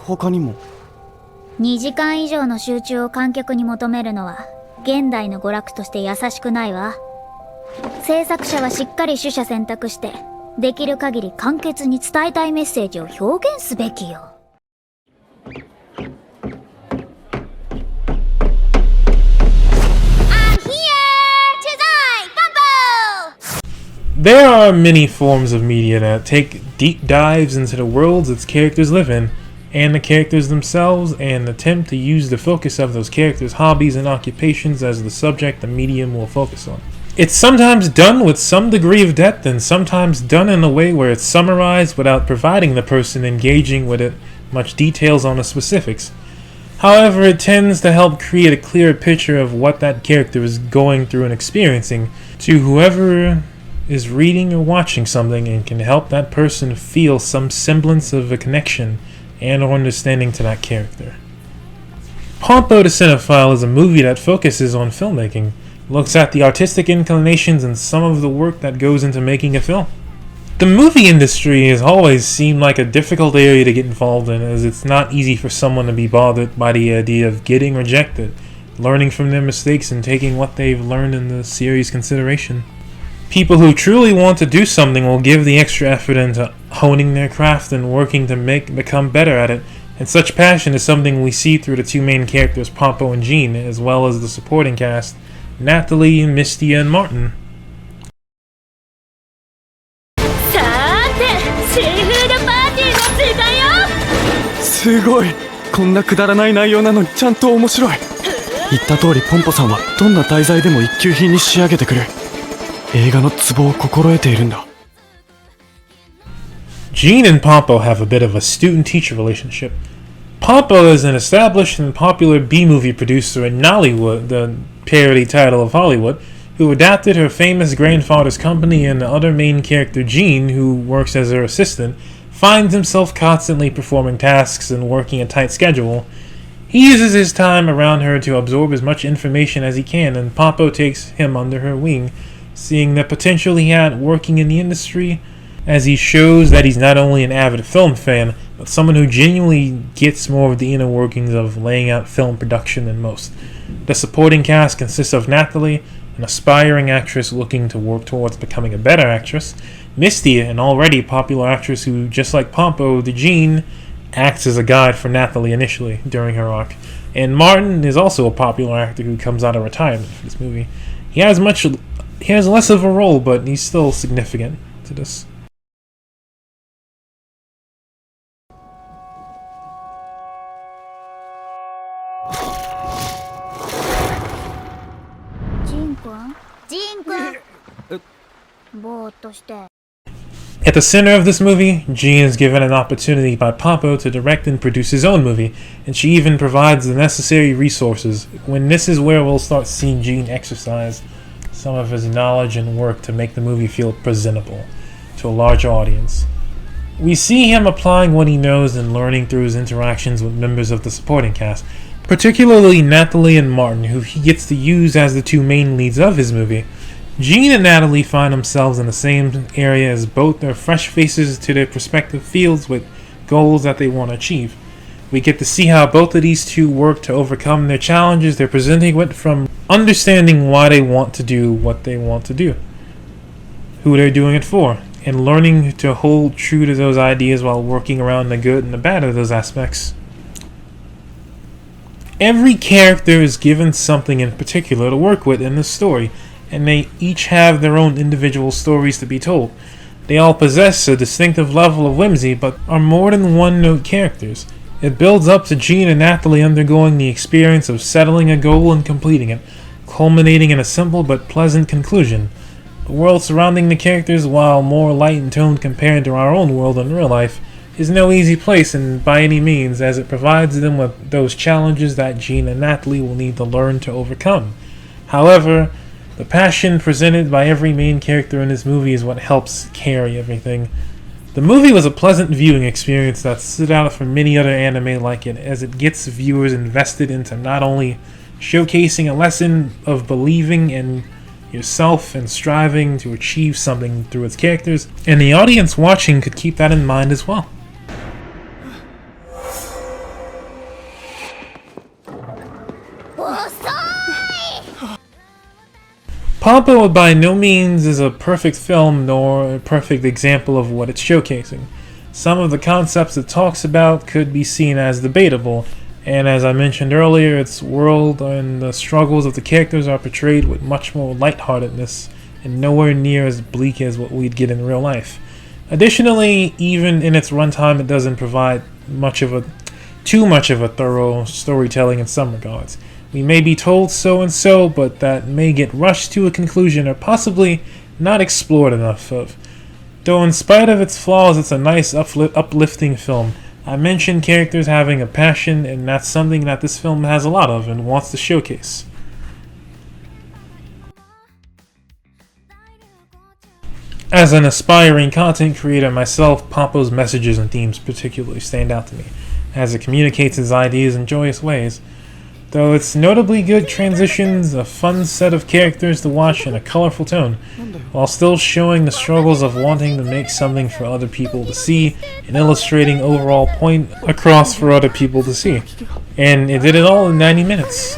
他にも。2時間以上の集中を観客に求めるのは現代の娯楽として優しくないわ。制作者はしっかり取捨選択してできる限り簡潔に伝えたいメッセージを表現すべきよ。There are many forms of media that take deep dives into the worlds its characters live in, and the characters themselves, and attempt to use the focus of those characters' hobbies and occupations as the subject the medium will focus on. It's sometimes done with some degree of depth, and sometimes done in a way where it's summarized without providing the person engaging with it much details on the specifics. However, it tends to help create a clearer picture of what that character is going through and experiencing to whoever is reading or watching something, and can help that person feel some semblance of a connection and or understanding to that character. Pompo the Cinephile is a movie that focuses on filmmaking, looks at the artistic inclinations and some of the work that goes into making a film. The movie industry has always seemed like a difficult area to get involved in, as it's not easy for someone to be bothered by the idea of getting rejected, learning from their mistakes and taking what they've learned into serious consideration. People who truly want to do something will give the extra effort into honing their craft and working to become better at it, and such passion is something we see through the two main characters, Pompo and Jean, as well as the supporting cast, Natalie, Misty, and Martin. すごい、こんなくだらない内容なのにちゃんと面白い。言った通りポンポさんはどんな題材でも一級品に仕上げてくる。映画のツボを心得ているんだ。Jean and Pompo have a bit of a student-teacher relationship. Pompo is an established and popular B-movie producer in Nollywood, the parody title of Hollywood, who adapted her famous grandfather's company, and the other main character, Jean, who works as her assistant, finds himself constantly performing tasks and working a tight schedule. He uses his time around her to absorb as much information as he can, and Pompo takes him under her wing, seeing the potential he had working in the industry, as he shows that he's not only an avid film fan, but someone who genuinely gets more of the inner workings of laying out film production than most. The supporting cast consists of Natalie, an aspiring actress looking to work towards becoming a better actress, Misty, an already popular actress who, just like Pompo the Jean, acts as a guide for Natalie initially during her arc, and Martin is also a popular actor who comes out of retirement for this movie. He has less of a role, but he's still significant to this. At the center of this movie, Jean is given an opportunity by Pompo to direct and produce his own movie, and she even provides the necessary resources. When this is where we'll start seeing Jean exercise some of his knowledge and work to make the movie feel presentable to a larger audience. We see him applying what he knows and learning through his interactions with members of the supporting cast, particularly Natalie and Martin, who he gets to use as the two main leads of his movie. Jean and Natalie find themselves in the same area as both are fresh faces to their respective fields with goals that they want to achieve. We get to see how both of these two work to overcome their challenges they're presenting with, from understanding why they want to do what they want to do, who they're doing it for, and learning to hold true to those ideas while working around the good and the bad of those aspects. Every character is given something in particular to work with in this story, and they each have their own individual stories to be told. They all possess a distinctive level of whimsy, but are more than one-note characters. It builds up to Jean and Natalie undergoing the experience of settling a goal and completing it, culminating in a simple but pleasant conclusion. The world surrounding the characters, while more light and toned compared to our own world in real life, is no easy place and by any means, as it provides them with those challenges that Jean and Natalie will need to learn to overcome. However, the passion presented by every main character in this movie is what helps carry everything. The movie was a pleasant viewing experience that stood out from many other anime like it, as it gets viewers invested into not only showcasing a lesson of believing in yourself and striving to achieve something through its characters, and the audience watching could keep that in mind as well. Pompo by no means is a perfect film nor a perfect example of what it's showcasing. Some of the concepts it talks about could be seen as debatable, and as I mentioned earlier, its world and the struggles of the characters are portrayed with much more lightheartedness and nowhere near as bleak as what we'd get in real life. Additionally, even in its runtime, it doesn't provide too much of a thorough storytelling in some regards. We may be told so and so, but that may get rushed to a conclusion or possibly not explored enough of. Though in spite of its flaws, it's a nice uplifting film. I mentioned characters having a passion, and that's something that this film has a lot of and wants to showcase. As an aspiring content creator myself, Pompo's messages and themes particularly stand out to me, as it communicates his ideas in joyous ways. Though it's notably good transitions, a fun set of characters to watch, and a colorful tone, while still showing the struggles of wanting to make something for other people to see and illustrating overall point across for other people to see. And it did it all in 90 minutes.